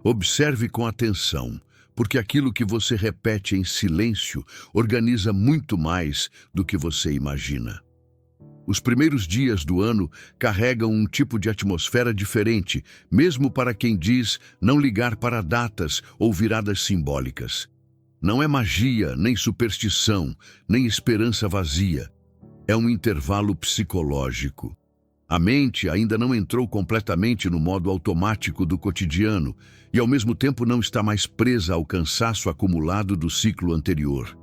Observe com atenção, porque aquilo que você repete em silêncio organiza muito mais do que você imagina. Os primeiros dias do ano carregam um tipo de atmosfera diferente, mesmo para quem diz não ligar para datas ou viradas simbólicas. Não é magia, nem superstição, nem esperança vazia. É um intervalo psicológico. A mente ainda não entrou completamente no modo automático do cotidiano e, ao mesmo tempo, não está mais presa ao cansaço acumulado do ciclo anterior.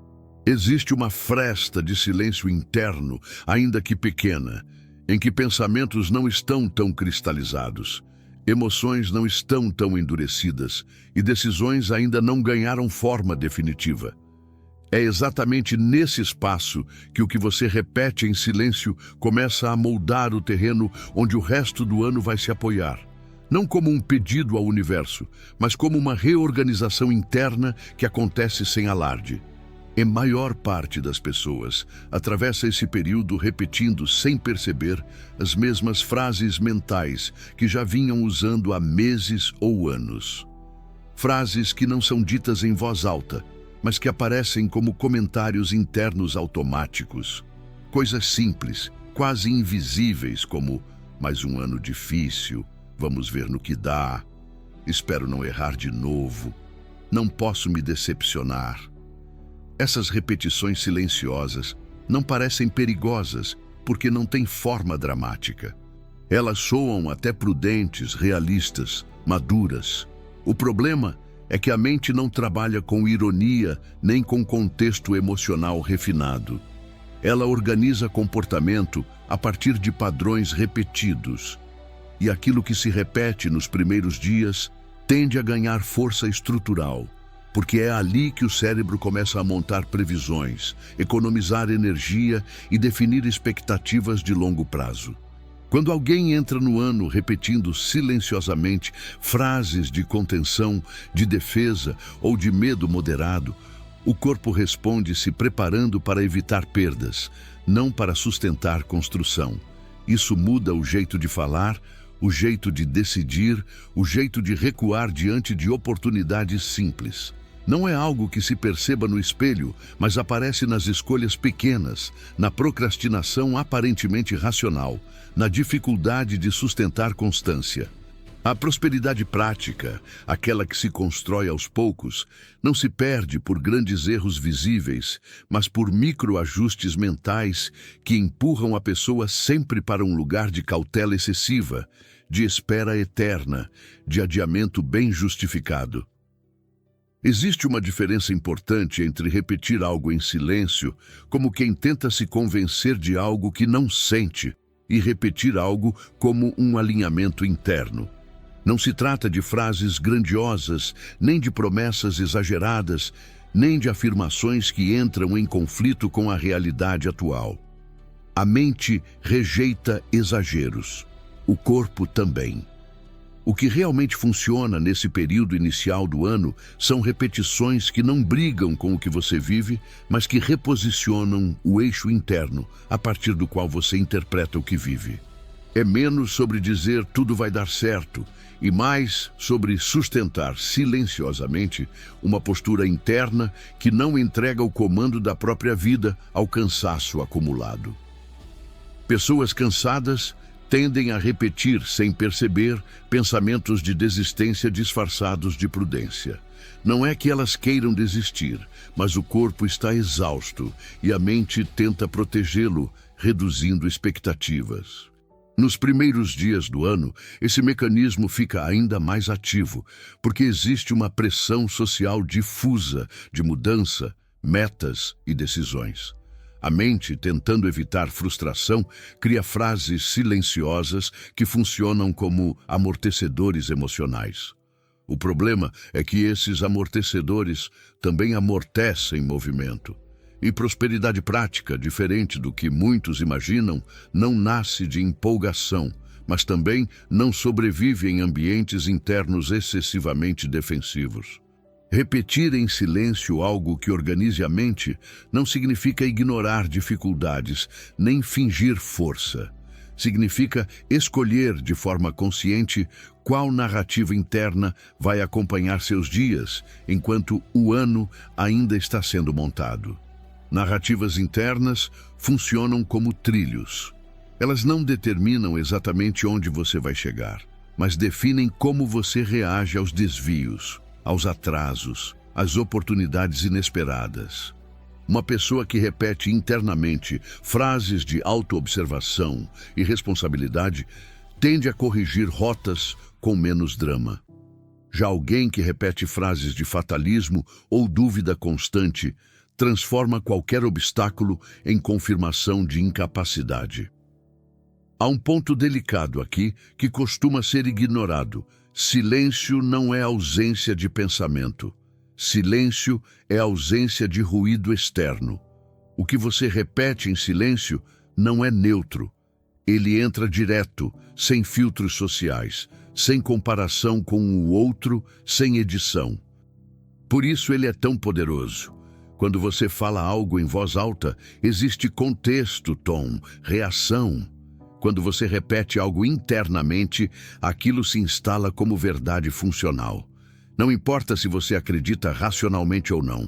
Existe uma fresta de silêncio interno, ainda que pequena, em que pensamentos não estão tão cristalizados, emoções não estão tão endurecidas e decisões ainda não ganharam forma definitiva. É exatamente nesse espaço que o que você repete em silêncio começa a moldar o terreno onde o resto do ano vai se apoiar. Não como um pedido ao universo, mas como uma reorganização interna que acontece sem alarde. A maior parte das pessoas atravessa esse período repetindo sem perceber as mesmas frases mentais que já vinham usando há meses ou anos. Frases que não são ditas em voz alta, mas que aparecem como comentários internos automáticos. Coisas simples, quase invisíveis, como mais um ano difícil, vamos ver no que dá, espero não errar de novo, não posso me decepcionar. Essas repetições silenciosas não parecem perigosas porque não têm forma dramática. Elas soam até prudentes, realistas, maduras. O problema é que a mente não trabalha com ironia nem com contexto emocional refinado. Ela organiza comportamento a partir de padrões repetidos. E aquilo que se repete nos primeiros dias tende a ganhar força estrutural, porque é ali que o cérebro começa a montar previsões, economizar energia e definir expectativas de longo prazo. Quando alguém entra no ano repetindo silenciosamente frases de contenção, de defesa ou de medo moderado, o corpo responde se preparando para evitar perdas, não para sustentar construção. Isso muda o jeito de falar, o jeito de decidir, o jeito de recuar diante de oportunidades simples. Não é algo que se perceba no espelho, mas aparece nas escolhas pequenas, na procrastinação aparentemente racional, na dificuldade de sustentar constância. A prosperidade prática, aquela que se constrói aos poucos, não se perde por grandes erros visíveis, mas por microajustes mentais que empurram a pessoa sempre para um lugar de cautela excessiva, de espera eterna, de adiamento bem justificado. Existe uma diferença importante entre repetir algo em silêncio, como quem tenta se convencer de algo que não sente, e repetir algo como um alinhamento interno. Não se trata de frases grandiosas, nem de promessas exageradas, nem de afirmações que entram em conflito com a realidade atual. A mente rejeita exageros, o corpo também. O que realmente funciona nesse período inicial do ano são repetições que não brigam com o que você vive, mas que reposicionam o eixo interno, a partir do qual você interpreta o que vive. É menos sobre dizer tudo vai dar certo e mais sobre sustentar silenciosamente uma postura interna que não entrega o comando da própria vida ao cansaço acumulado. Pessoas cansadas tendem a repetir, sem perceber, pensamentos de desistência disfarçados de prudência. Não é que elas queiram desistir, mas o corpo está exausto e a mente tenta protegê-lo, reduzindo expectativas. Nos primeiros dias do ano, esse mecanismo fica ainda mais ativo, porque existe uma pressão social difusa de mudança, metas e decisões. A mente, tentando evitar frustração, cria frases silenciosas que funcionam como amortecedores emocionais. O problema é que esses amortecedores também amortecem movimento. E prosperidade prática, diferente do que muitos imaginam, não nasce de empolgação, mas também não sobrevive em ambientes internos excessivamente defensivos. Repetir em silêncio algo que organize a mente não significa ignorar dificuldades, nem fingir força. Significa escolher de forma consciente qual narrativa interna vai acompanhar seus dias, enquanto o ano ainda está sendo montado. Narrativas internas funcionam como trilhos. Elas não determinam exatamente onde você vai chegar, mas definem como você reage aos desvios, aos atrasos, às oportunidades inesperadas. Uma pessoa que repete internamente frases de autoobservação e responsabilidade tende a corrigir rotas com menos drama. Já alguém que repete frases de fatalismo ou dúvida constante transforma qualquer obstáculo em confirmação de incapacidade. Há um ponto delicado aqui que costuma ser ignorado. Silêncio não é ausência de pensamento. Silêncio é ausência de ruído externo. O que você repete em silêncio não é neutro. Ele entra direto, sem filtros sociais, sem comparação com o outro, sem edição. Por isso ele é tão poderoso. Quando você fala algo em voz alta, existe contexto, tom, reação. Quando você repete algo internamente, aquilo se instala como verdade funcional. Não importa se você acredita racionalmente ou não.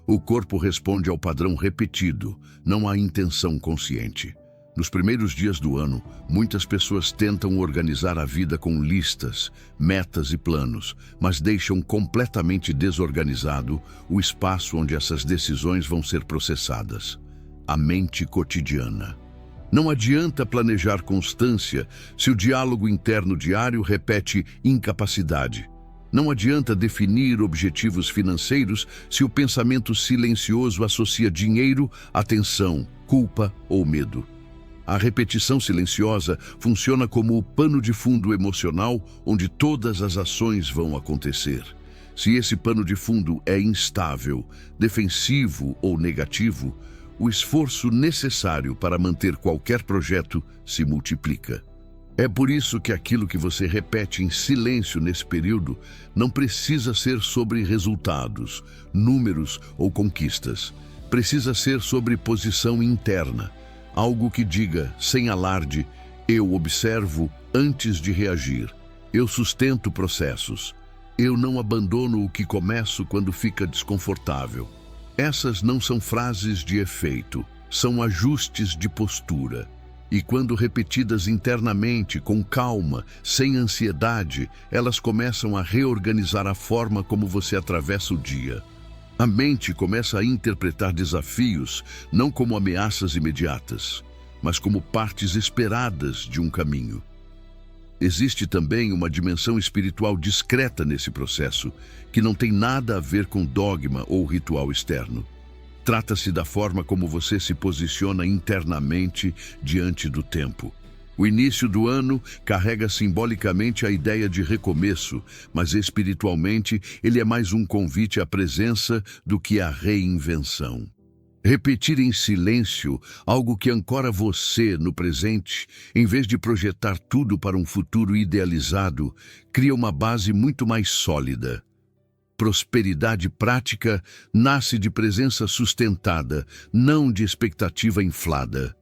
O corpo responde ao padrão repetido, não à intenção consciente. Nos primeiros dias do ano, muitas pessoas tentam organizar a vida com listas, metas e planos, mas deixam completamente desorganizado o espaço onde essas decisões vão ser processadas. A mente cotidiana. Não adianta planejar constância se o diálogo interno diário repete incapacidade. Não adianta definir objetivos financeiros se o pensamento silencioso associa dinheiro, atenção, culpa ou medo. A repetição silenciosa funciona como o pano de fundo emocional onde todas as ações vão acontecer. Se esse pano de fundo é instável, defensivo ou negativo, o esforço necessário para manter qualquer projeto se multiplica. É por isso que aquilo que você repete em silêncio nesse período não precisa ser sobre resultados, números ou conquistas. Precisa ser sobre posição interna. Algo que diga, sem alarde, eu observo antes de reagir. Eu sustento processos. Eu não abandono o que começo quando fica desconfortável. Essas não são frases de efeito, são ajustes de postura. E quando repetidas internamente, com calma, sem ansiedade, elas começam a reorganizar a forma como você atravessa o dia. A mente começa a interpretar desafios não como ameaças imediatas, mas como partes esperadas de um caminho. Existe também uma dimensão espiritual discreta nesse processo, que não tem nada a ver com dogma ou ritual externo. Trata-se da forma como você se posiciona internamente diante do tempo. O início do ano carrega simbolicamente a ideia de recomeço, mas espiritualmente ele é mais um convite à presença do que à reinvenção. Repetir em silêncio algo que ancora você no presente, em vez de projetar tudo para um futuro idealizado, cria uma base muito mais sólida. Prosperidade prática nasce de presença sustentada, não de expectativa inflada.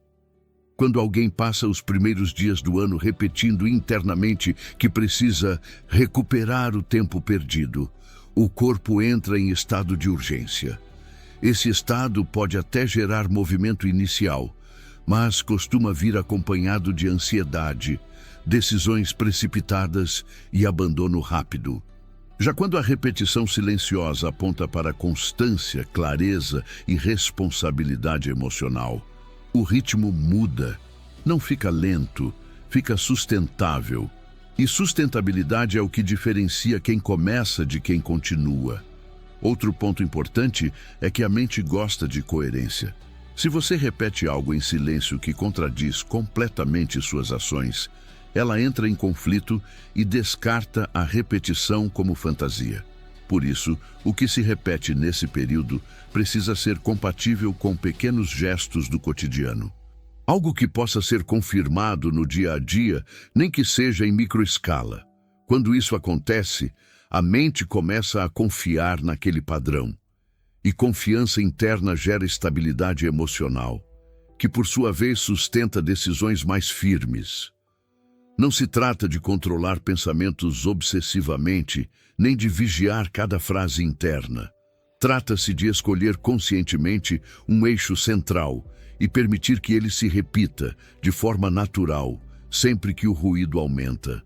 Quando alguém passa os primeiros dias do ano repetindo internamente que precisa recuperar o tempo perdido, o corpo entra em estado de urgência. Esse estado pode até gerar movimento inicial, mas costuma vir acompanhado de ansiedade, decisões precipitadas e abandono rápido. Já quando a repetição silenciosa aponta para constância, clareza e responsabilidade emocional, o ritmo muda, não fica lento, fica sustentável. E sustentabilidade é o que diferencia quem começa de quem continua. Outro ponto importante é que a mente gosta de coerência. Se você repete algo em silêncio que contradiz completamente suas ações, ela entra em conflito e descarta a repetição como fantasia. Por isso, o que se repete nesse período precisa ser compatível com pequenos gestos do cotidiano. Algo que possa ser confirmado no dia a dia, nem que seja em microescala. Quando isso acontece, a mente começa a confiar naquele padrão. E confiança interna gera estabilidade emocional, que por sua vez sustenta decisões mais firmes. Não se trata de controlar pensamentos obsessivamente, nem de vigiar cada frase interna. Trata-se de escolher conscientemente um eixo central e permitir que ele se repita de forma natural, sempre que o ruído aumenta.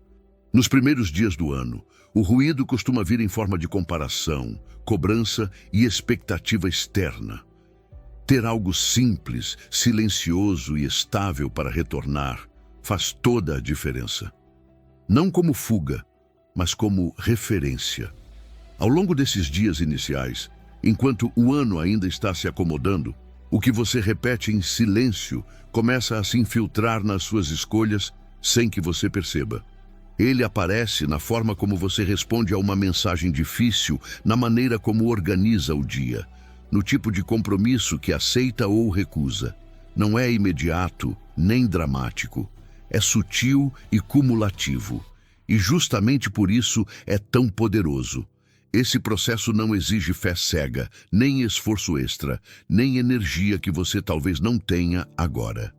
Nos primeiros dias do ano, o ruído costuma vir em forma de comparação, cobrança e expectativa externa. Ter algo simples, silencioso e estável para retornar faz toda a diferença. Não como fuga, mas como referência. Ao longo desses dias iniciais, enquanto o ano ainda está se acomodando, o que você repete em silêncio começa a se infiltrar nas suas escolhas sem que você perceba. Ele aparece na forma como você responde a uma mensagem difícil, na maneira como organiza o dia, no tipo de compromisso que aceita ou recusa. Não é imediato, nem dramático. É sutil e cumulativo. E justamente por isso é tão poderoso. Esse processo não exige fé cega, nem esforço extra, nem energia que você talvez não tenha agora.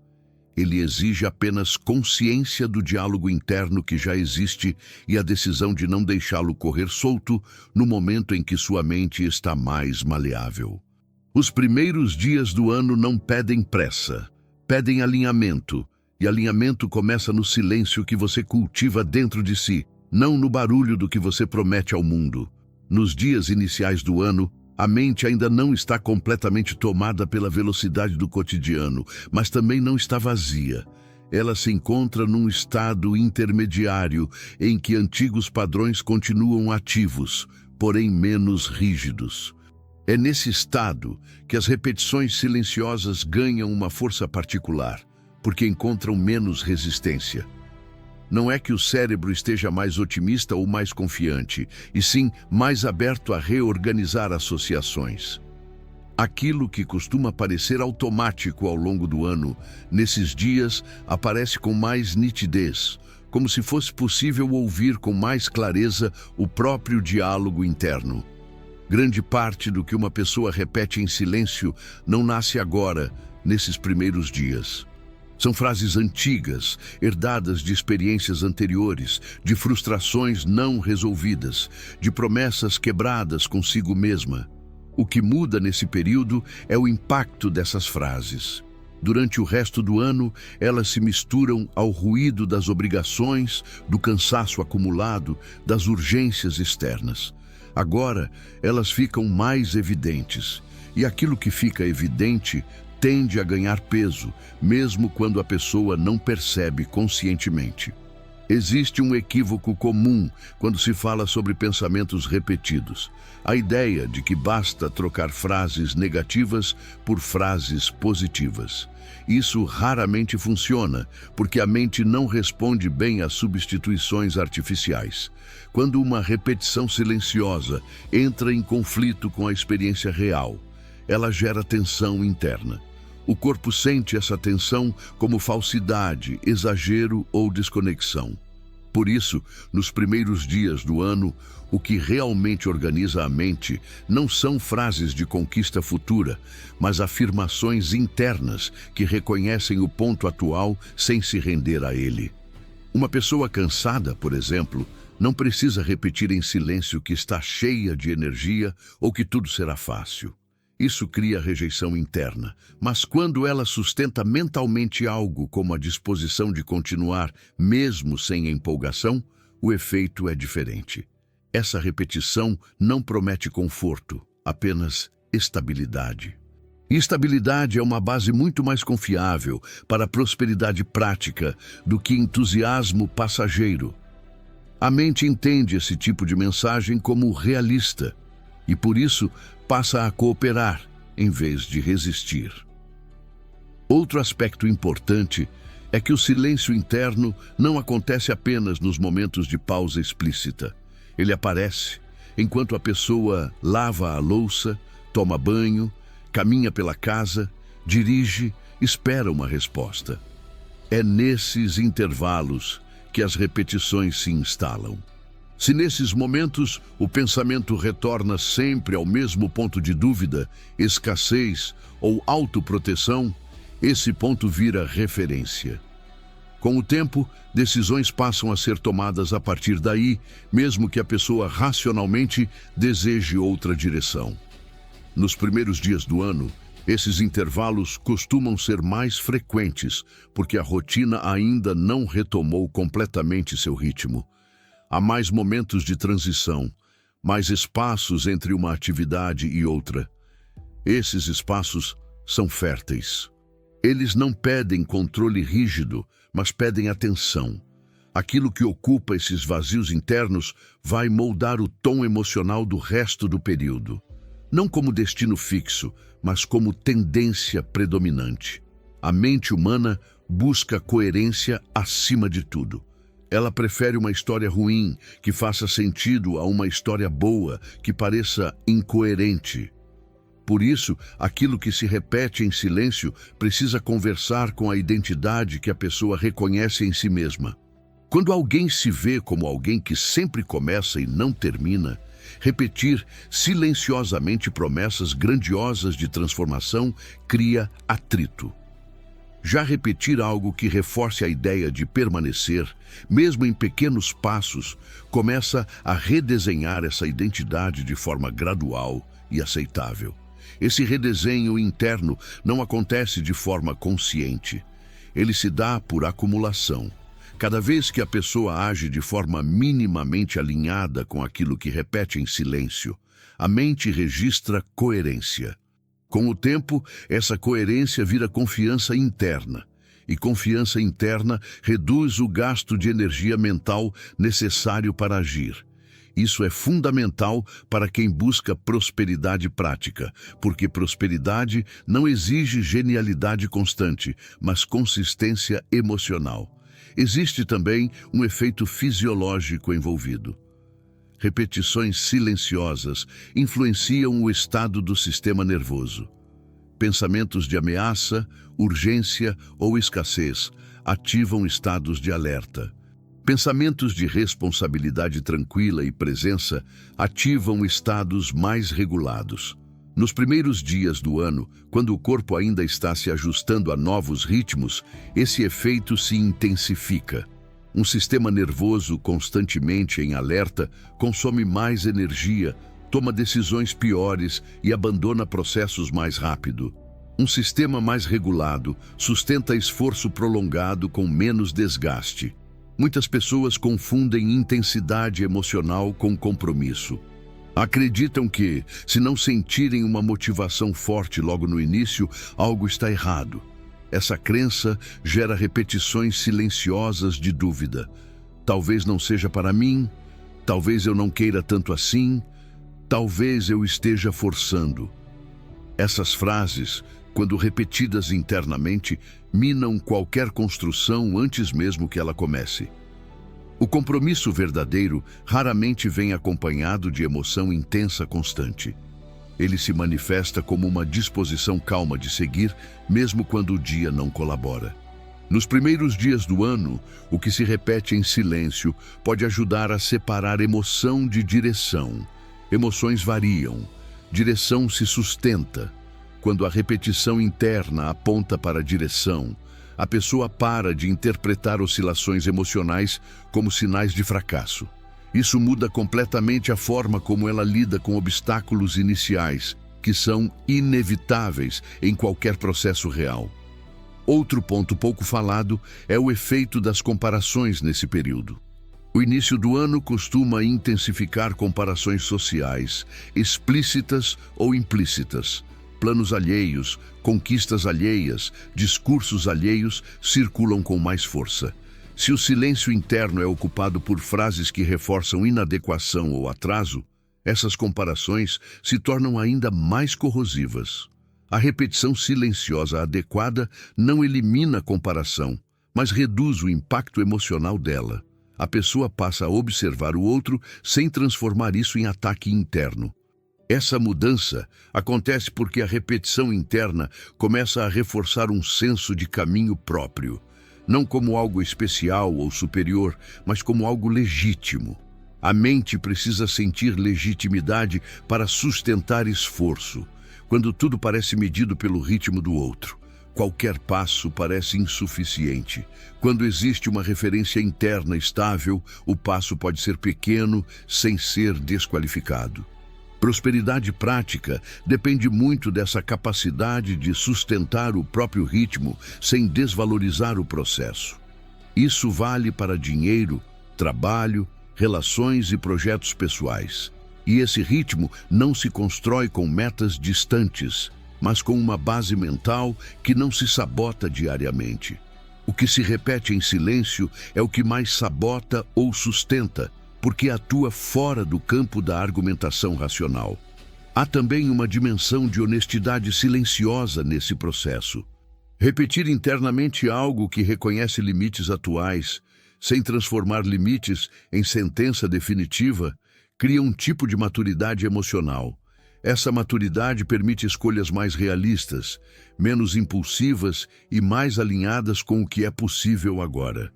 Ele exige apenas consciência do diálogo interno que já existe e a decisão de não deixá-lo correr solto no momento em que sua mente está mais maleável. Os primeiros dias do ano não pedem pressa, pedem alinhamento. E alinhamento começa no silêncio que você cultiva dentro de si, não no barulho do que você promete ao mundo. Nos dias iniciais do ano, a mente ainda não está completamente tomada pela velocidade do cotidiano, mas também não está vazia. Ela se encontra num estado intermediário em que antigos padrões continuam ativos, porém menos rígidos. É nesse estado que as repetições silenciosas ganham uma força particular, porque encontram menos resistência. Não é que o cérebro esteja mais otimista ou mais confiante, e sim mais aberto a reorganizar associações. Aquilo que costuma parecer automático ao longo do ano, nesses dias aparece com mais nitidez, como se fosse possível ouvir com mais clareza o próprio diálogo interno. Grande parte do que uma pessoa repete em silêncio não nasce agora, nesses primeiros dias. São frases antigas, herdadas de experiências anteriores, de frustrações não resolvidas, de promessas quebradas consigo mesma. O que muda nesse período é o impacto dessas frases. Durante o resto do ano, elas se misturam ao ruído das obrigações, do cansaço acumulado, das urgências externas. Agora, elas ficam mais evidentes, e aquilo que fica evidente tende a ganhar peso, mesmo quando a pessoa não percebe conscientemente. Existe um equívoco comum quando se fala sobre pensamentos repetidos. A ideia de que basta trocar frases negativas por frases positivas. Isso raramente funciona, porque a mente não responde bem às substituições artificiais. Quando uma repetição silenciosa entra em conflito com a experiência real, ela gera tensão interna. O corpo sente essa tensão como falsidade, exagero ou desconexão. Por isso, nos primeiros dias do ano, o que realmente organiza a mente não são frases de conquista futura, mas afirmações internas que reconhecem o ponto atual sem se render a ele. Uma pessoa cansada, por exemplo, não precisa repetir em silêncio que está cheia de energia ou que tudo será fácil. Isso cria rejeição interna, mas quando ela sustenta mentalmente algo como a disposição de continuar, mesmo sem empolgação, o efeito é diferente. Essa repetição não promete conforto, apenas estabilidade. E estabilidade é uma base muito mais confiável para a prosperidade prática do que entusiasmo passageiro. A mente entende esse tipo de mensagem como realista e, por isso, passa a cooperar em vez de resistir. Outro aspecto importante é que o silêncio interno não acontece apenas nos momentos de pausa explícita. Ele aparece enquanto a pessoa lava a louça, toma banho, caminha pela casa, dirige, espera uma resposta. É nesses intervalos que as repetições se instalam. Se nesses momentos o pensamento retorna sempre ao mesmo ponto de dúvida, escassez ou autoproteção, Esse ponto vira referência. Com o tempo, decisões passam a ser tomadas a partir daí, mesmo que a pessoa racionalmente deseje outra direção. Nos primeiros dias do ano, esses intervalos costumam ser mais frequentes, porque a rotina ainda não retomou completamente seu ritmo. Há mais momentos de transição, mais espaços entre uma atividade e outra. Esses espaços são férteis. Eles não pedem controle rígido, mas pedem atenção. Aquilo que ocupa esses vazios internos vai moldar o tom emocional do resto do período. Não como destino fixo, mas como tendência predominante. A mente humana busca coerência acima de tudo. Ela prefere uma história ruim que faça sentido a uma história boa que pareça incoerente. Por isso, aquilo que se repete em silêncio precisa conversar com a identidade que a pessoa reconhece em si mesma. Quando alguém se vê como alguém que sempre começa e não termina, repetir silenciosamente promessas grandiosas de transformação cria atrito. Já repetir algo que reforce a ideia de permanecer, mesmo em pequenos passos, começa a redesenhar essa identidade de forma gradual e aceitável. Esse redesenho interno não acontece de forma consciente. Ele se dá por acumulação. Cada vez que a pessoa age de forma minimamente alinhada com aquilo que repete em silêncio, a mente registra coerência. Com o tempo, essa coerência vira confiança interna. E confiança interna reduz o gasto de energia mental necessário para agir. Isso é fundamental para quem busca prosperidade prática, porque prosperidade não exige genialidade constante, mas consistência emocional. Existe também um efeito fisiológico envolvido. Repetições silenciosas influenciam o estado do sistema nervoso. Pensamentos de ameaça, urgência ou escassez ativam estados de alerta. Pensamentos de responsabilidade tranquila e presença ativam estados mais regulados. Nos primeiros dias do ano, quando o corpo ainda está se ajustando a novos ritmos, esse efeito se intensifica. Um sistema nervoso constantemente em alerta consome mais energia, toma decisões piores e abandona processos mais rápido. Um sistema mais regulado sustenta esforço prolongado com menos desgaste. Muitas pessoas confundem intensidade emocional com compromisso. Acreditam que, se não sentirem uma motivação forte logo no início, algo está errado. Essa crença gera repetições silenciosas de dúvida. Talvez não seja para mim, talvez eu não queira tanto assim, talvez eu esteja forçando. Essas frases, quando repetidas internamente, minam qualquer construção antes mesmo que ela comece. O compromisso verdadeiro raramente vem acompanhado de emoção intensa constante. Ele se manifesta como uma disposição calma de seguir, mesmo quando o dia não colabora. Nos primeiros dias do ano, o que se repete em silêncio pode ajudar a separar emoção de direção. Emoções variam, direção se sustenta. Quando a repetição interna aponta para a direção, a pessoa para de interpretar oscilações emocionais como sinais de fracasso. Isso muda completamente a forma como ela lida com obstáculos iniciais, que são inevitáveis em qualquer processo real. Outro ponto pouco falado é o efeito das comparações nesse período. O início do ano costuma intensificar comparações sociais, explícitas ou implícitas. Planos alheios, conquistas alheias, discursos alheios circulam com mais força. Se o silêncio interno é ocupado por frases que reforçam inadequação ou atraso, essas comparações se tornam ainda mais corrosivas. A repetição silenciosa adequada não elimina a comparação, mas reduz o impacto emocional dela. A pessoa passa a observar o outro sem transformar isso em ataque interno. Essa mudança acontece porque a repetição interna começa a reforçar um senso de caminho próprio, não como algo especial ou superior, mas como algo legítimo. A mente precisa sentir legitimidade para sustentar esforço, quando tudo parece medido pelo ritmo do outro. Qualquer passo parece insuficiente. Quando existe uma referência interna estável, o passo pode ser pequeno sem ser desqualificado. Prosperidade prática depende muito dessa capacidade de sustentar o próprio ritmo sem desvalorizar o processo. Isso vale para dinheiro, trabalho, relações e projetos pessoais. E esse ritmo não se constrói com metas distantes, mas com uma base mental que não se sabota diariamente. O que se repete em silêncio é o que mais sabota ou sustenta, porque atua fora do campo da argumentação racional. Há também uma dimensão de honestidade silenciosa nesse processo. Repetir internamente algo que reconhece limites atuais, sem transformar limites em sentença definitiva, cria um tipo de maturidade emocional. Essa maturidade permite escolhas mais realistas, menos impulsivas e mais alinhadas com o que é possível agora.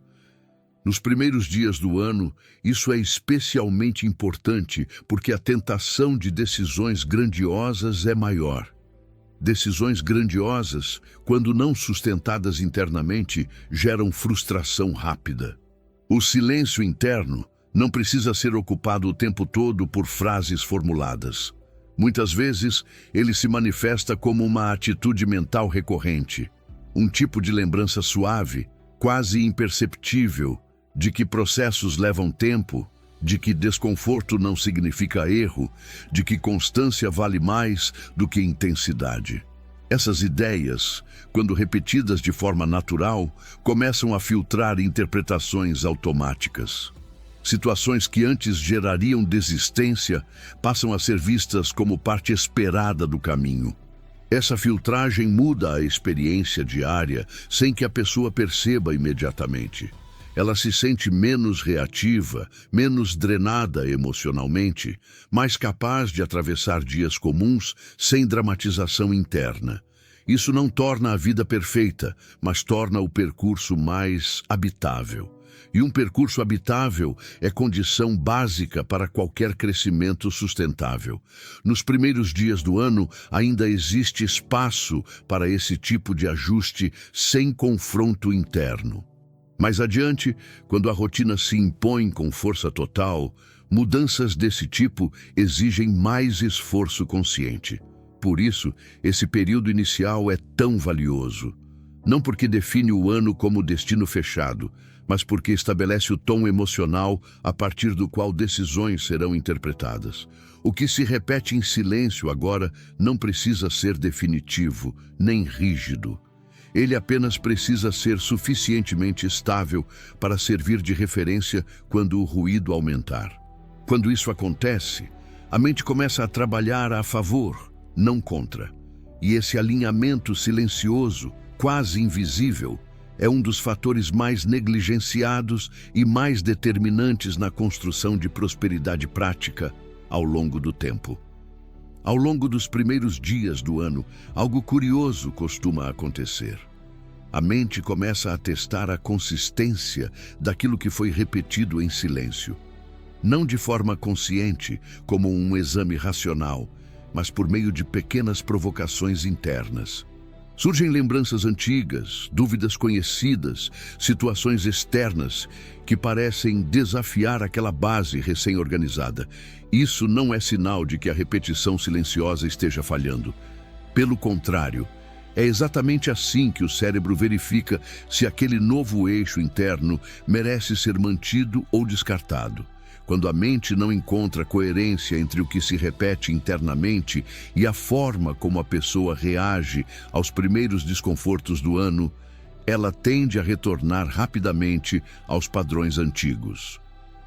Nos primeiros dias do ano, isso é especialmente importante porque a tentação de decisões grandiosas é maior. Decisões grandiosas, quando não sustentadas internamente, geram frustração rápida. O silêncio interno não precisa ser ocupado o tempo todo por frases formuladas. Muitas vezes, ele se manifesta como uma atitude mental recorrente, um tipo de lembrança suave, quase imperceptível, de que processos levam tempo, de que desconforto não significa erro, de que constância vale mais do que intensidade. Essas ideias, quando repetidas de forma natural, começam a filtrar interpretações automáticas. Situações que antes gerariam desistência passam a ser vistas como parte esperada do caminho. Essa filtragem muda a experiência diária sem que a pessoa perceba imediatamente. Ela se sente menos reativa, menos drenada emocionalmente, mais capaz de atravessar dias comuns sem dramatização interna. Isso não torna a vida perfeita, mas torna o percurso mais habitável. E um percurso habitável é condição básica para qualquer crescimento sustentável. Nos primeiros dias do ano, ainda existe espaço para esse tipo de ajuste sem confronto interno. Mais adiante, quando a rotina se impõe com força total, mudanças desse tipo exigem mais esforço consciente. Por isso, esse período inicial é tão valioso. Não porque define o ano como destino fechado, mas porque estabelece o tom emocional a partir do qual decisões serão interpretadas. O que se repete em silêncio agora não precisa ser definitivo, nem rígido. Ele apenas precisa ser suficientemente estável para servir de referência quando o ruído aumentar. Quando isso acontece, a mente começa a trabalhar a favor, não contra. E esse alinhamento silencioso, quase invisível, é um dos fatores mais negligenciados e mais determinantes na construção de prosperidade prática ao longo do tempo. Ao longo dos primeiros dias do ano, algo curioso costuma acontecer. A mente começa a testar a consistência daquilo que foi repetido em silêncio. Não de forma consciente, como um exame racional, mas por meio de pequenas provocações internas. Surgem lembranças antigas, dúvidas conhecidas, situações externas que parecem desafiar aquela base recém-organizada. Isso não é sinal de que a repetição silenciosa esteja falhando. Pelo contrário, é exatamente assim que o cérebro verifica se aquele novo eixo interno merece ser mantido ou descartado. Quando a mente não encontra coerência entre o que se repete internamente e a forma como a pessoa reage aos primeiros desconfortos do ano, ela tende a retornar rapidamente aos padrões antigos.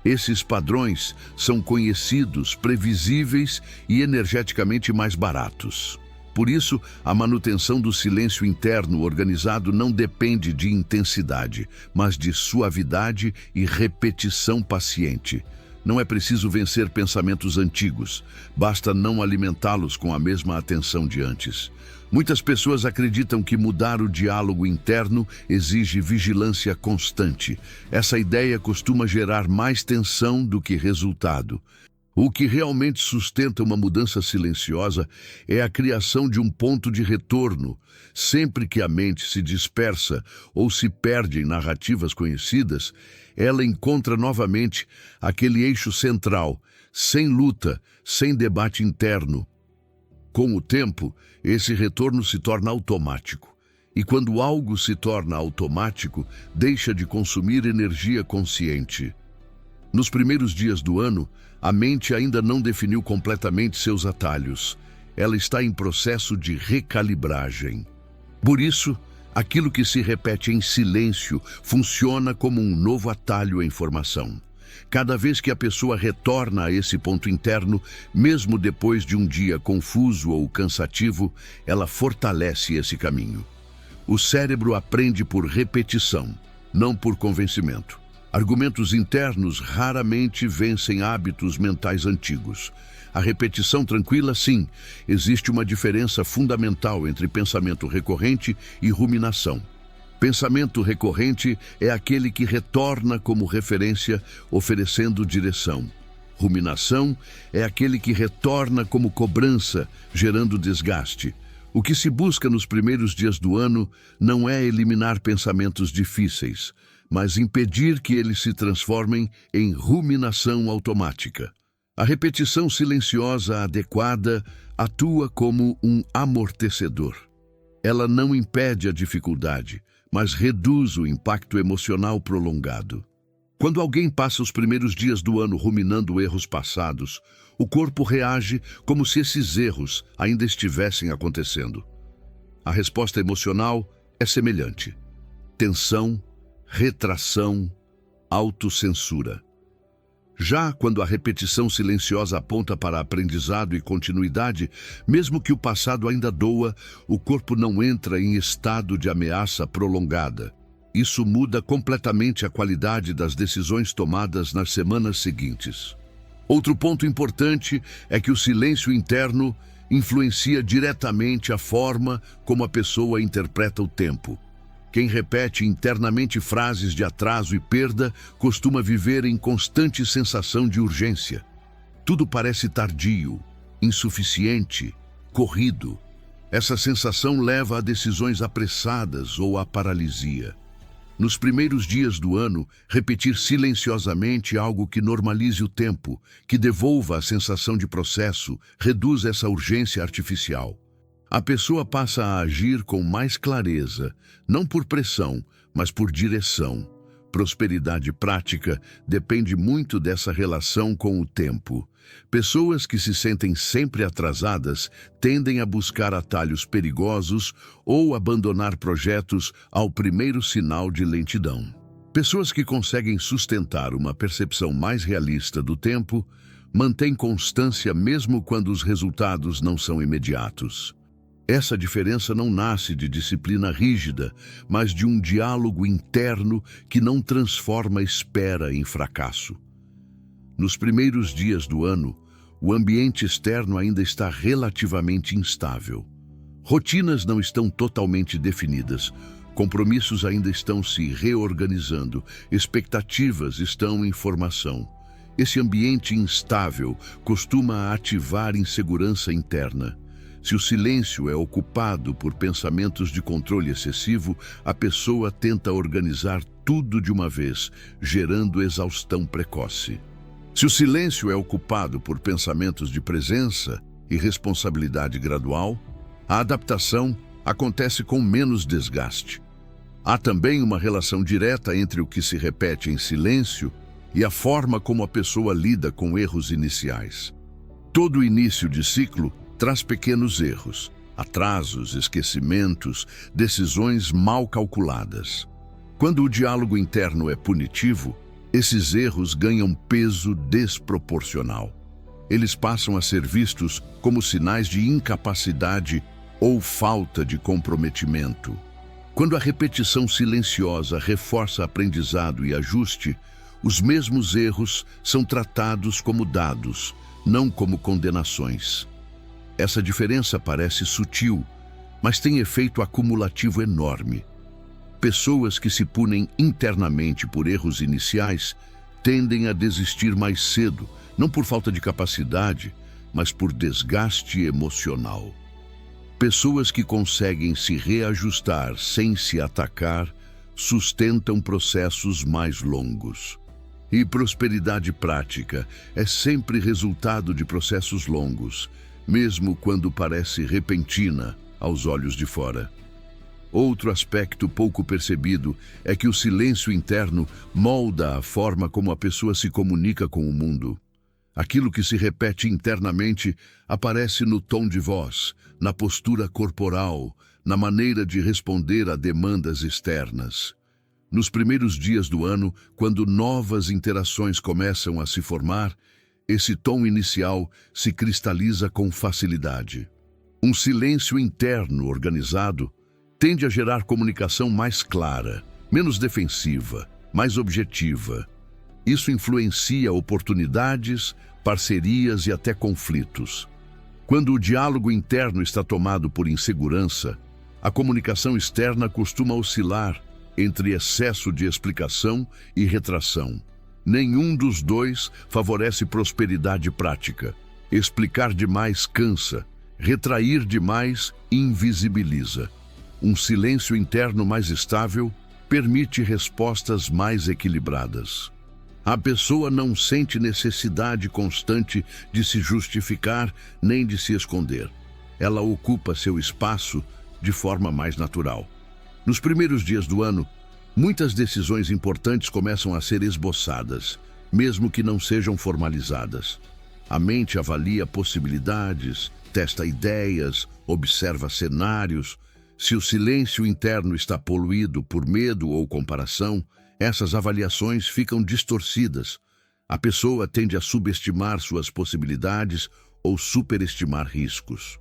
Esses padrões são conhecidos, previsíveis e energeticamente mais baratos. Por isso, a manutenção do silêncio interno organizado não depende de intensidade, mas de suavidade e repetição paciente. Não é preciso vencer pensamentos antigos, basta não alimentá-los com a mesma atenção de antes. Muitas pessoas acreditam que mudar o diálogo interno exige vigilância constante. Essa ideia costuma gerar mais tensão do que resultado. O que realmente sustenta uma mudança silenciosa é a criação de um ponto de retorno. Sempre que a mente se dispersa ou se perde em narrativas conhecidas, ela encontra novamente aquele eixo central, sem luta, sem debate interno. Com o tempo, esse retorno se torna automático. E quando algo se torna automático, deixa de consumir energia consciente. Nos primeiros dias do ano, a mente ainda não definiu completamente seus atalhos. Ela está em processo de recalibragem. Por isso, aquilo que se repete em silêncio funciona como um novo atalho à informação. Cada vez que a pessoa retorna a esse ponto interno, mesmo depois de um dia confuso ou cansativo, ela fortalece esse caminho. O cérebro aprende por repetição, não por convencimento. Argumentos internos raramente vencem hábitos mentais antigos. A repetição tranquila, sim, existe uma diferença fundamental entre pensamento recorrente e ruminação. Pensamento recorrente é aquele que retorna como referência, oferecendo direção. Ruminação é aquele que retorna como cobrança, gerando desgaste. O que se busca nos primeiros dias do ano não é eliminar pensamentos difíceis, mas impedir que eles se transformem em ruminação automática. A repetição silenciosa adequada atua como um amortecedor. Ela não impede a dificuldade, mas reduz o impacto emocional prolongado. Quando alguém passa os primeiros dias do ano ruminando erros passados, o corpo reage como se esses erros ainda estivessem acontecendo. A resposta emocional é semelhante: tensão, retração, autocensura. Já quando a repetição silenciosa aponta para aprendizado e continuidade, mesmo que o passado ainda doa, o corpo não entra em estado de ameaça prolongada. Isso muda completamente a qualidade das decisões tomadas nas semanas seguintes. Outro ponto importante é que o silêncio interno influencia diretamente a forma como a pessoa interpreta o tempo. Quem repete internamente frases de atraso e perda costuma viver em constante sensação de urgência. Tudo parece tardio, insuficiente, corrido. Essa sensação leva a decisões apressadas ou à paralisia. Nos primeiros dias do ano, repetir silenciosamente algo que normalize o tempo, que devolva a sensação de processo, reduz essa urgência artificial. A pessoa passa a agir com mais clareza, não por pressão, mas por direção. Prosperidade prática depende muito dessa relação com o tempo. Pessoas que se sentem sempre atrasadas tendem a buscar atalhos perigosos ou abandonar projetos ao primeiro sinal de lentidão. Pessoas que conseguem sustentar uma percepção mais realista do tempo mantêm constância mesmo quando os resultados não são imediatos. Essa diferença não nasce de disciplina rígida, mas de um diálogo interno que não transforma a espera em fracasso. Nos primeiros dias do ano, o ambiente externo ainda está relativamente instável. Rotinas não estão totalmente definidas, compromissos ainda estão se reorganizando, expectativas estão em formação. Esse ambiente instável costuma ativar insegurança interna. Se o silêncio é ocupado por pensamentos de controle excessivo, a pessoa tenta organizar tudo de uma vez, gerando exaustão precoce. Se o silêncio é ocupado por pensamentos de presença e responsabilidade gradual, a adaptação acontece com menos desgaste. Há também uma relação direta entre o que se repete em silêncio e a forma como a pessoa lida com erros iniciais. Todo início de ciclo traz pequenos erros, atrasos, esquecimentos, decisões mal calculadas. Quando o diálogo interno é punitivo, esses erros ganham peso desproporcional. Eles passam a ser vistos como sinais de incapacidade ou falta de comprometimento. Quando a repetição silenciosa reforça aprendizado e ajuste, os mesmos erros são tratados como dados, não como condenações. Essa diferença parece sutil, mas tem efeito acumulativo enorme. Pessoas que se punem internamente por erros iniciais tendem a desistir mais cedo, não por falta de capacidade, mas por desgaste emocional. Pessoas que conseguem se reajustar sem se atacar sustentam processos mais longos. E prosperidade prática é sempre resultado de processos longos, mesmo quando parece repentina aos olhos de fora. Outro aspecto pouco percebido é que o silêncio interno molda a forma como a pessoa se comunica com o mundo. Aquilo que se repete internamente aparece no tom de voz, na postura corporal, na maneira de responder a demandas externas. Nos primeiros dias do ano, quando novas interações começam a se formar, esse tom inicial se cristaliza com facilidade. Um silêncio interno organizado tende a gerar comunicação mais clara, menos defensiva, mais objetiva. Isso influencia oportunidades, parcerias e até conflitos. Quando o diálogo interno está tomado por insegurança, a comunicação externa costuma oscilar entre excesso de explicação e retração. Nenhum dos dois favorece prosperidade prática. Explicar demais cansa, retrair demais invisibiliza. Um silêncio interno mais estável permite respostas mais equilibradas. A pessoa não sente necessidade constante de se justificar nem de se esconder. Ela ocupa seu espaço de forma mais natural. Nos primeiros dias do ano, muitas decisões importantes começam a ser esboçadas, mesmo que não sejam formalizadas. A mente avalia possibilidades, testa ideias, observa cenários. Se o silêncio interno está poluído por medo ou comparação, essas avaliações ficam distorcidas. A pessoa tende a subestimar suas possibilidades ou superestimar riscos.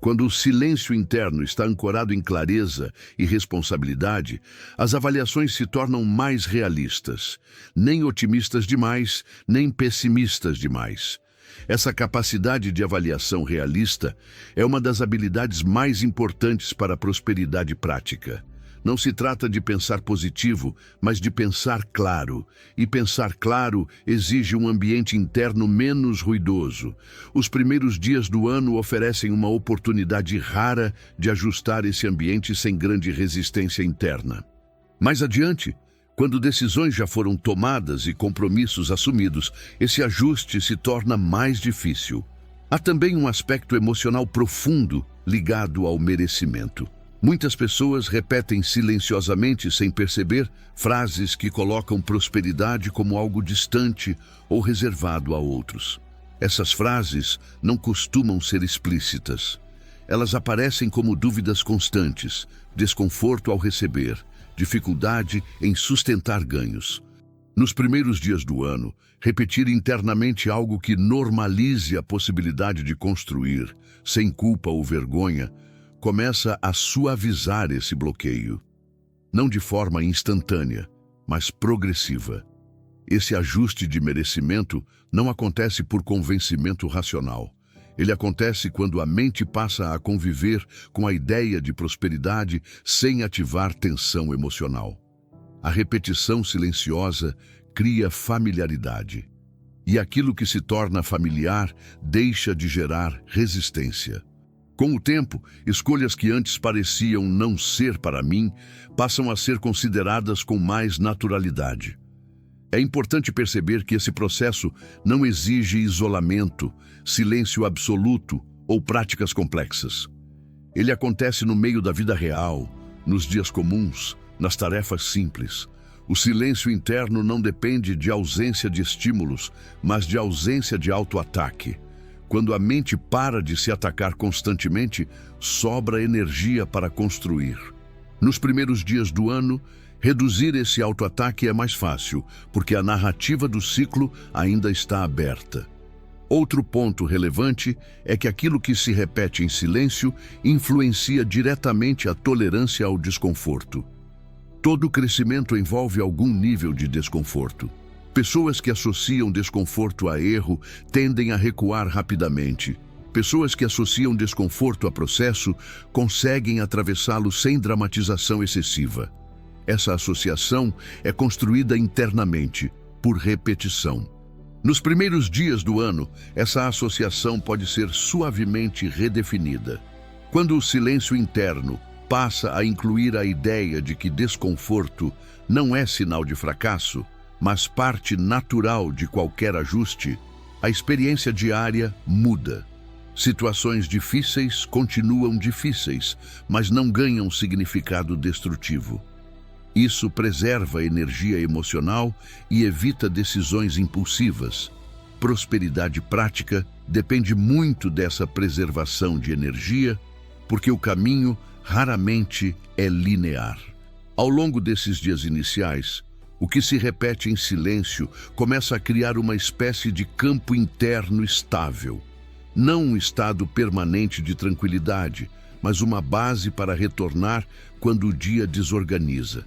Quando o silêncio interno está ancorado em clareza e responsabilidade, as avaliações se tornam mais realistas, nem otimistas demais, nem pessimistas demais. Essa capacidade de avaliação realista é uma das habilidades mais importantes para a prosperidade prática. Não se trata de pensar positivo, mas de pensar claro. E pensar claro exige um ambiente interno menos ruidoso. Os primeiros dias do ano oferecem uma oportunidade rara de ajustar esse ambiente sem grande resistência interna. Mais adiante, quando decisões já foram tomadas e compromissos assumidos, esse ajuste se torna mais difícil. Há também um aspecto emocional profundo ligado ao merecimento. Muitas pessoas repetem silenciosamente, sem perceber, frases que colocam prosperidade como algo distante ou reservado a outros. Essas frases não costumam ser explícitas. Elas aparecem como dúvidas constantes, desconforto ao receber, dificuldade em sustentar ganhos. Nos primeiros dias do ano, repetir internamente algo que normalize a possibilidade de construir, sem culpa ou vergonha, começa a suavizar esse bloqueio. Não de forma instantânea, mas progressiva. Esse ajuste de merecimento não acontece por convencimento racional. Ele acontece quando a mente passa a conviver com a ideia de prosperidade sem ativar tensão emocional. A repetição silenciosa cria familiaridade. E aquilo que se torna familiar deixa de gerar resistência. Com o tempo, escolhas que antes pareciam não ser para mim passam a ser consideradas com mais naturalidade. É importante perceber que esse processo não exige isolamento, silêncio absoluto ou práticas complexas. Ele acontece no meio da vida real, nos dias comuns, nas tarefas simples. O silêncio interno não depende de ausência de estímulos, mas de ausência de autoataque. Quando a mente para de se atacar constantemente, sobra energia para construir. Nos primeiros dias do ano, reduzir esse autoataque é mais fácil, porque a narrativa do ciclo ainda está aberta. Outro ponto relevante é que aquilo que se repete em silêncio influencia diretamente a tolerância ao desconforto. Todo crescimento envolve algum nível de desconforto. Pessoas que associam desconforto a erro tendem a recuar rapidamente. Pessoas que associam desconforto a processo conseguem atravessá-lo sem dramatização excessiva. Essa associação é construída internamente, por repetição. Nos primeiros dias do ano, essa associação pode ser suavemente redefinida. Quando o silêncio interno passa a incluir a ideia de que desconforto não é sinal de fracasso, mas parte natural de qualquer ajuste, a experiência diária muda. Situações difíceis continuam difíceis, mas não ganham significado destrutivo. Isso preserva a energia emocional e evita decisões impulsivas. Prosperidade prática depende muito dessa preservação de energia, porque o caminho raramente é linear. Ao longo desses dias iniciais, o que se repete em silêncio começa a criar uma espécie de campo interno estável. Não um estado permanente de tranquilidade, mas uma base para retornar quando o dia desorganiza.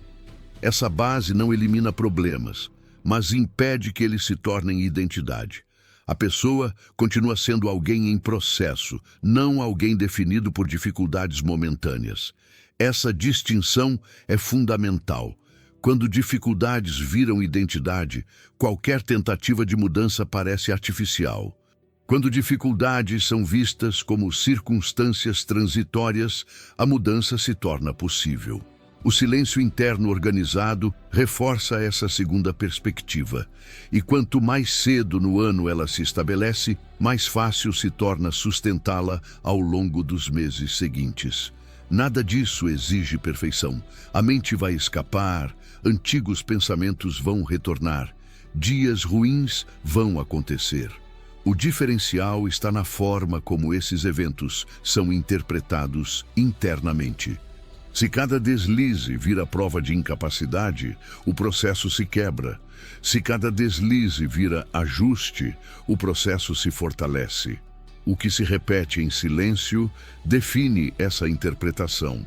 Essa base não elimina problemas, mas impede que eles se tornem identidade. A pessoa continua sendo alguém em processo, não alguém definido por dificuldades momentâneas. Essa distinção é fundamental. Quando dificuldades viram identidade, qualquer tentativa de mudança parece artificial. Quando dificuldades são vistas como circunstâncias transitórias, a mudança se torna possível. O silêncio interno organizado reforça essa segunda perspectiva, e quanto mais cedo no ano ela se estabelece, mais fácil se torna sustentá-la ao longo dos meses seguintes. Nada disso exige perfeição. A mente vai escapar, antigos pensamentos vão retornar, dias ruins vão acontecer. O diferencial está na forma como esses eventos são interpretados internamente. Se cada deslize vira prova de incapacidade, o processo se quebra. Se cada deslize vira ajuste, o processo se fortalece. O que se repete em silêncio define essa interpretação.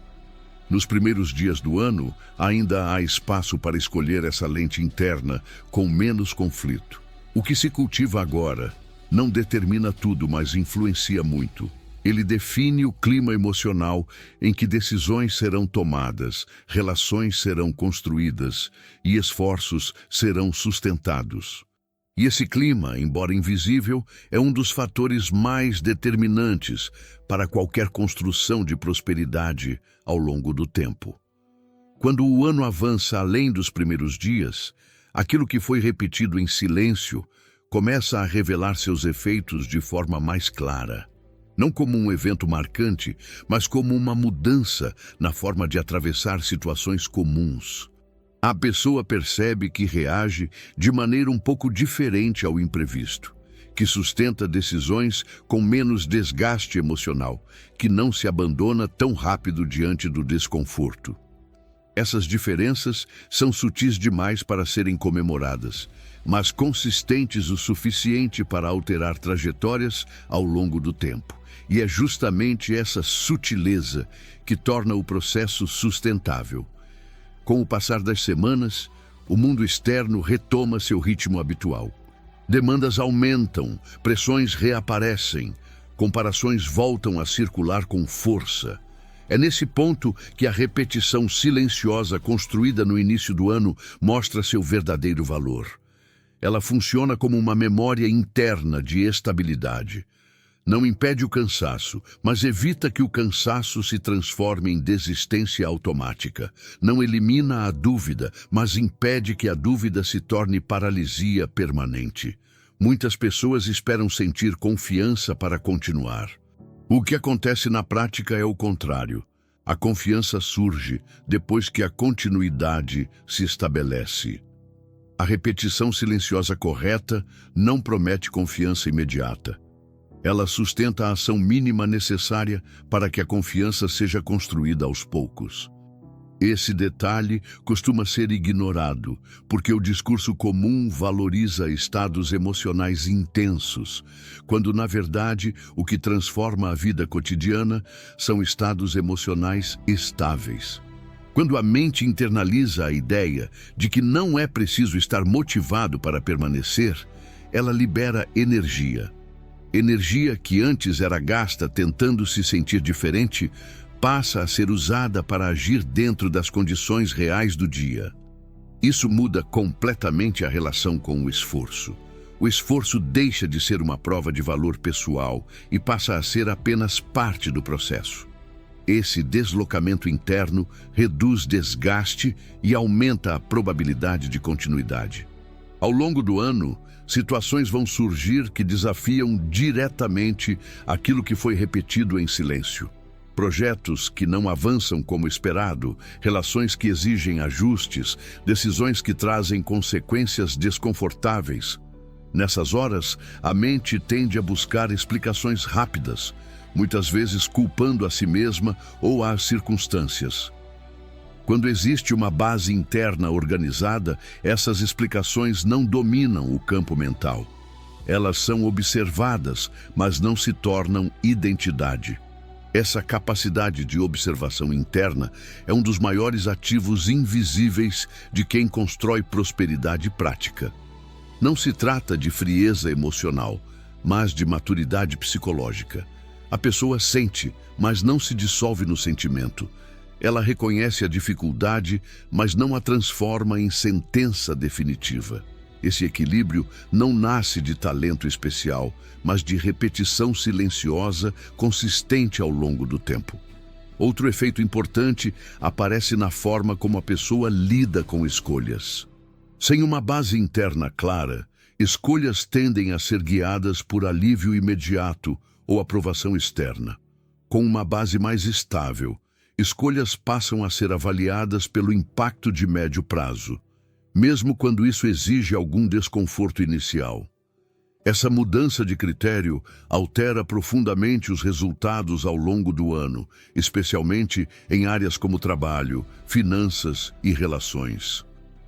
Nos primeiros dias do ano, ainda há espaço para escolher essa lente interna com menos conflito. O que se cultiva agora não determina tudo, mas influencia muito. Ele define o clima emocional em que decisões serão tomadas, relações serão construídas e esforços serão sustentados. E esse clima, embora invisível, é um dos fatores mais determinantes para qualquer construção de prosperidade ao longo do tempo. Quando o ano avança além dos primeiros dias, aquilo que foi repetido em silêncio começa a revelar seus efeitos de forma mais clara. Não como um evento marcante, mas como uma mudança na forma de atravessar situações comuns. A pessoa percebe que reage de maneira um pouco diferente ao imprevisto, que sustenta decisões com menos desgaste emocional, que não se abandona tão rápido diante do desconforto. Essas diferenças são sutis demais para serem comemoradas, mas consistentes o suficiente para alterar trajetórias ao longo do tempo. E é justamente essa sutileza que torna o processo sustentável. Com o passar das semanas, o mundo externo retoma seu ritmo habitual. Demandas aumentam, pressões reaparecem, comparações voltam a circular com força. É nesse ponto que a repetição silenciosa construída no início do ano mostra seu verdadeiro valor. Ela funciona como uma memória interna de estabilidade. Não impede o cansaço, mas evita que o cansaço se transforme em desistência automática. Não elimina a dúvida, mas impede que a dúvida se torne paralisia permanente. Muitas pessoas esperam sentir confiança para continuar. O que acontece na prática é o contrário. A confiança surge depois que a continuidade se estabelece. A repetição silenciosa correta não promete confiança imediata. Ela sustenta a ação mínima necessária para que a confiança seja construída aos poucos. Esse detalhe costuma ser ignorado, porque o discurso comum valoriza estados emocionais intensos, quando, na verdade, o que transforma a vida cotidiana são estados emocionais estáveis. Quando a mente internaliza a ideia de que não é preciso estar motivado para permanecer, ela libera energia. Energia que antes era gasta tentando se sentir diferente, passa a ser usada para agir dentro das condições reais do dia. Isso muda completamente a relação com o esforço. O esforço deixa de ser uma prova de valor pessoal e passa a ser apenas parte do processo. Esse deslocamento interno reduz desgaste e aumenta a probabilidade de continuidade. Ao longo do ano, situações vão surgir que desafiam diretamente aquilo que foi repetido em silêncio. Projetos que não avançam como esperado, relações que exigem ajustes, decisões que trazem consequências desconfortáveis. Nessas horas, a mente tende a buscar explicações rápidas, muitas vezes culpando a si mesma ou as circunstâncias. Quando existe uma base interna organizada, essas explicações não dominam o campo mental. Elas são observadas, mas não se tornam identidade. Essa capacidade de observação interna é um dos maiores ativos invisíveis de quem constrói prosperidade prática. Não se trata de frieza emocional, mas de maturidade psicológica. A pessoa sente, mas não se dissolve no sentimento. Ela reconhece a dificuldade, mas não a transforma em sentença definitiva. Esse equilíbrio não nasce de talento especial, mas de repetição silenciosa, consistente ao longo do tempo. Outro efeito importante aparece na forma como a pessoa lida com escolhas. Sem uma base interna clara, escolhas tendem a ser guiadas por alívio imediato ou aprovação externa. Com uma base mais estável, escolhas passam a ser avaliadas pelo impacto de médio prazo, mesmo quando isso exige algum desconforto inicial. Essa mudança de critério altera profundamente os resultados ao longo do ano, especialmente em áreas como trabalho, finanças e relações.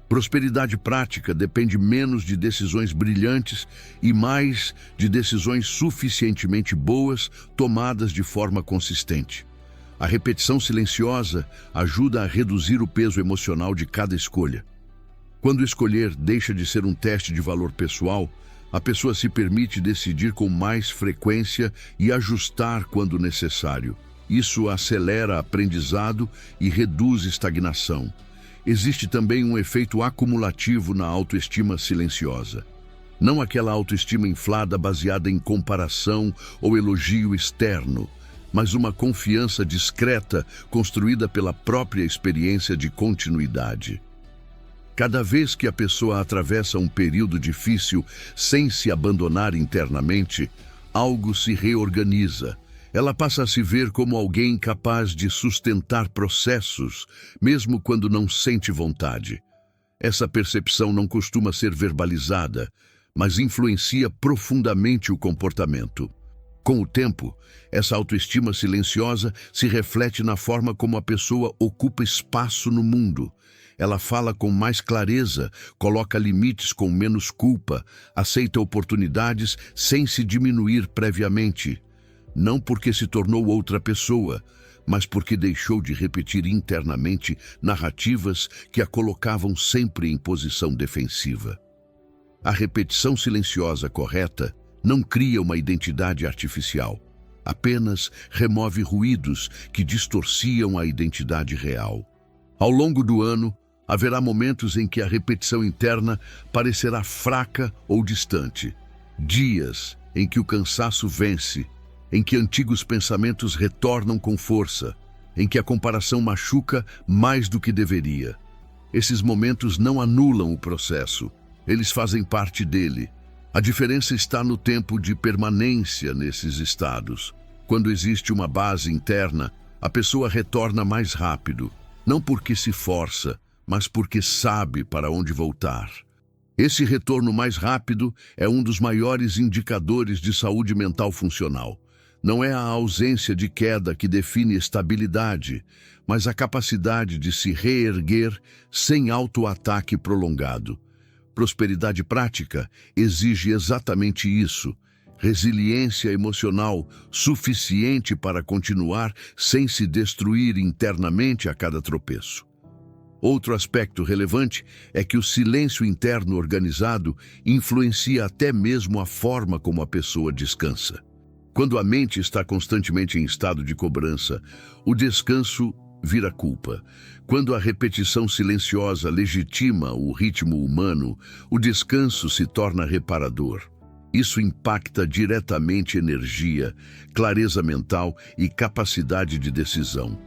Prosperidade prática depende menos de decisões brilhantes e mais de decisões suficientemente boas tomadas de forma consistente. A repetição silenciosa ajuda a reduzir o peso emocional de cada escolha. Quando escolher deixa de ser um teste de valor pessoal, a pessoa se permite decidir com mais frequência e ajustar quando necessário. Isso acelera aprendizado e reduz estagnação. Existe também um efeito acumulativo na autoestima silenciosa. Não aquela autoestima inflada baseada em comparação ou elogio externo, mas uma confiança discreta construída pela própria experiência de continuidade. Cada vez que a pessoa atravessa um período difícil sem se abandonar internamente, algo se reorganiza. Ela passa a se ver como alguém capaz de sustentar processos, mesmo quando não sente vontade. Essa percepção não costuma ser verbalizada, mas influencia profundamente o comportamento. Com o tempo, essa autoestima silenciosa se reflete na forma como a pessoa ocupa espaço no mundo. Ela fala com mais clareza, coloca limites com menos culpa, aceita oportunidades sem se diminuir previamente. Não porque se tornou outra pessoa, mas porque deixou de repetir internamente narrativas que a colocavam sempre em posição defensiva. A repetição silenciosa correta não cria uma identidade artificial, apenas remove ruídos que distorciam a identidade real. Ao longo do ano, haverá momentos em que a repetição interna parecerá fraca ou distante. Dias em que o cansaço vence, em que antigos pensamentos retornam com força, em que a comparação machuca mais do que deveria. Esses momentos não anulam o processo, eles fazem parte dele. A diferença está no tempo de permanência nesses estados. Quando existe uma base interna, a pessoa retorna mais rápido, não porque se força, mas porque sabe para onde voltar. Esse retorno mais rápido é um dos maiores indicadores de saúde mental funcional. Não é a ausência de queda que define estabilidade, mas a capacidade de se reerguer sem autoataque prolongado. Prosperidade prática exige exatamente isso: resiliência emocional suficiente para continuar sem se destruir internamente a cada tropeço. Outro aspecto relevante é que o silêncio interno organizado influencia até mesmo a forma como a pessoa descansa. Quando a mente está constantemente em estado de cobrança, o descanso vira culpa. Quando a repetição silenciosa legitima o ritmo humano, o descanso se torna reparador. Isso impacta diretamente energia, clareza mental e capacidade de decisão.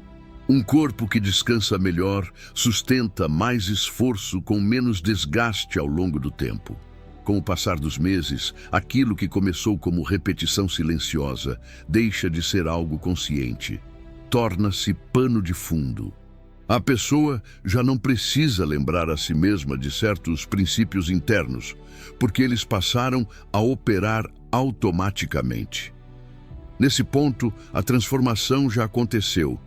Um corpo que descansa melhor sustenta mais esforço com menos desgaste ao longo do tempo. Com o passar dos meses, aquilo que começou como repetição silenciosa deixa de ser algo consciente. Torna-se pano de fundo. A pessoa já não precisa lembrar a si mesma de certos princípios internos, porque eles passaram a operar automaticamente. Nesse ponto, a transformação já aconteceu,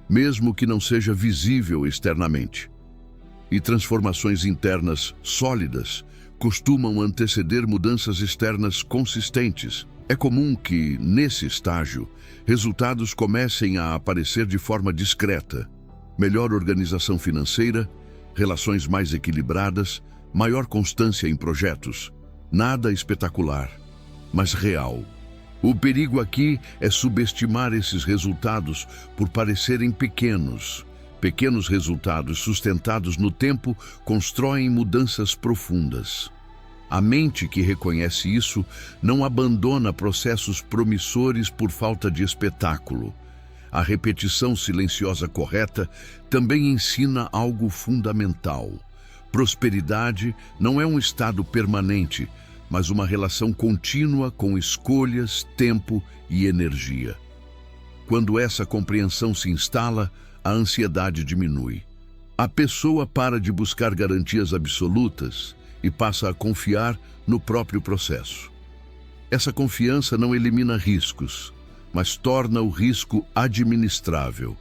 mesmo que não seja visível externamente. E transformações internas sólidas costumam anteceder mudanças externas consistentes. É comum que, nesse estágio, resultados comecem a aparecer de forma discreta. Melhor organização financeira, relações mais equilibradas, maior constância em projetos. Nada espetacular, mas real. O perigo aqui é subestimar esses resultados por parecerem pequenos. Pequenos resultados sustentados no tempo constroem mudanças profundas. A mente que reconhece isso não abandona processos promissores por falta de espetáculo. A repetição silenciosa correta também ensina algo fundamental. Prosperidade não é um estado permanente, mas uma relação contínua com escolhas, tempo e energia. Quando essa compreensão se instala, a ansiedade diminui. A pessoa para de buscar garantias absolutas e passa a confiar no próprio processo. Essa confiança não elimina riscos, mas torna o risco administrável.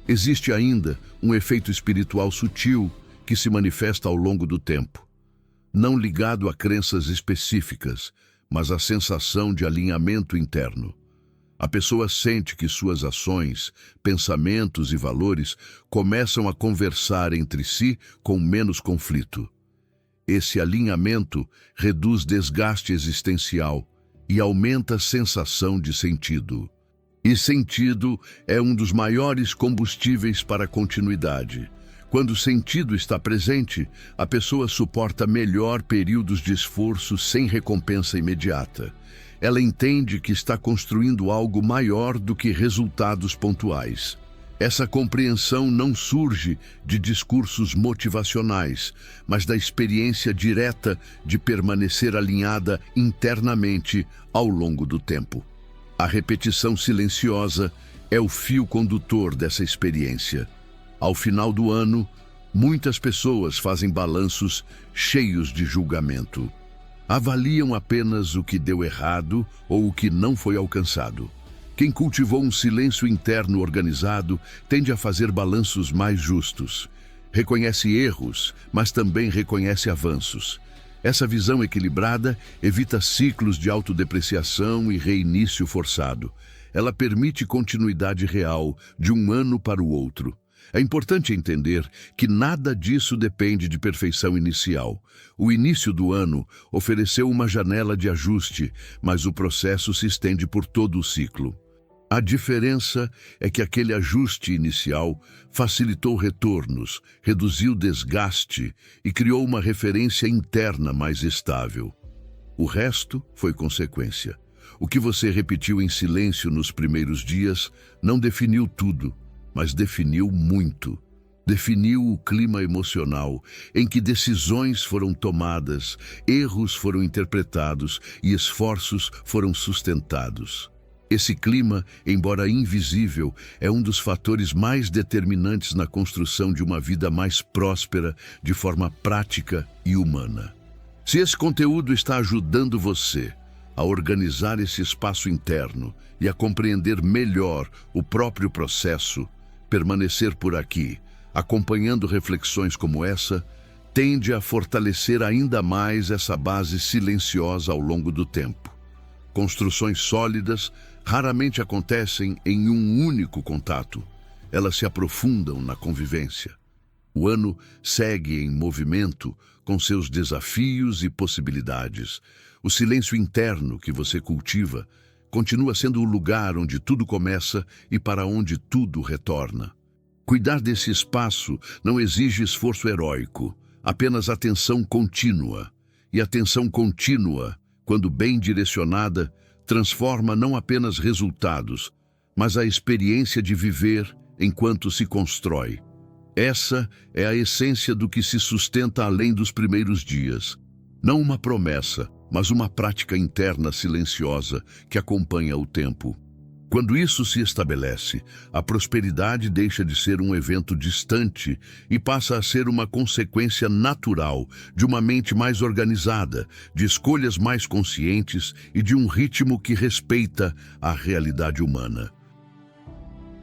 Existe ainda um efeito espiritual sutil que se manifesta ao longo do tempo, não ligado a crenças específicas, mas à sensação de alinhamento interno. A pessoa sente que suas ações, pensamentos e valores começam a conversar entre si com menos conflito. Esse alinhamento reduz desgaste existencial e aumenta a sensação de sentido. E sentido é um dos maiores combustíveis para a continuidade. Quando o sentido está presente, a pessoa suporta melhor períodos de esforço sem recompensa imediata. Ela entende que está construindo algo maior do que resultados pontuais. Essa compreensão não surge de discursos motivacionais, mas da experiência direta de permanecer alinhada internamente ao longo do tempo. A repetição silenciosa é o fio condutor dessa experiência. Ao final do ano, muitas pessoas fazem balanços cheios de julgamento. Avaliam apenas o que deu errado ou o que não foi alcançado. Quem cultivou um silêncio interno organizado tende a fazer balanços mais justos. Reconhece erros, mas também reconhece avanços. Essa visão equilibrada evita ciclos de autodepreciação e reinício forçado. Ela permite continuidade real de um ano para o outro. É importante entender que nada disso depende de perfeição inicial. O início do ano ofereceu uma janela de ajuste, mas o processo se estende por todo o ciclo. A diferença é que aquele ajuste inicial facilitou retornos, reduziu desgaste e criou uma referência interna mais estável. O resto foi consequência. O que você repetiu em silêncio nos primeiros dias não definiu tudo, mas definiu muito. Definiu o clima emocional em que decisões foram tomadas, erros foram interpretados e esforços foram sustentados. Esse clima, embora invisível, é um dos fatores mais determinantes na construção de uma vida mais próspera, de forma prática e humana. Se esse conteúdo está ajudando você a organizar esse espaço interno e a compreender melhor o próprio processo, permanecer por aqui, acompanhando reflexões como essa, tende a fortalecer ainda mais essa base silenciosa ao longo do tempo. Construções sólidas raramente acontecem em um único contato. Elas se aprofundam na convivência. O ano segue em movimento com seus desafios e possibilidades. O silêncio interno que você cultiva continua sendo o lugar onde tudo começa e para onde tudo retorna. Cuidar desse espaço não exige esforço heróico, apenas atenção contínua. E atenção contínua, quando bem direcionada, transforma não apenas resultados, mas a experiência de viver enquanto se constrói. Essa é a essência do que se sustenta além dos primeiros dias. Não uma promessa, mas uma prática interna silenciosa que acompanha o tempo. Quando isso se estabelece, a prosperidade deixa de ser um evento distante e passa a ser uma consequência natural de uma mente mais organizada, de escolhas mais conscientes e de um ritmo que respeita a realidade humana.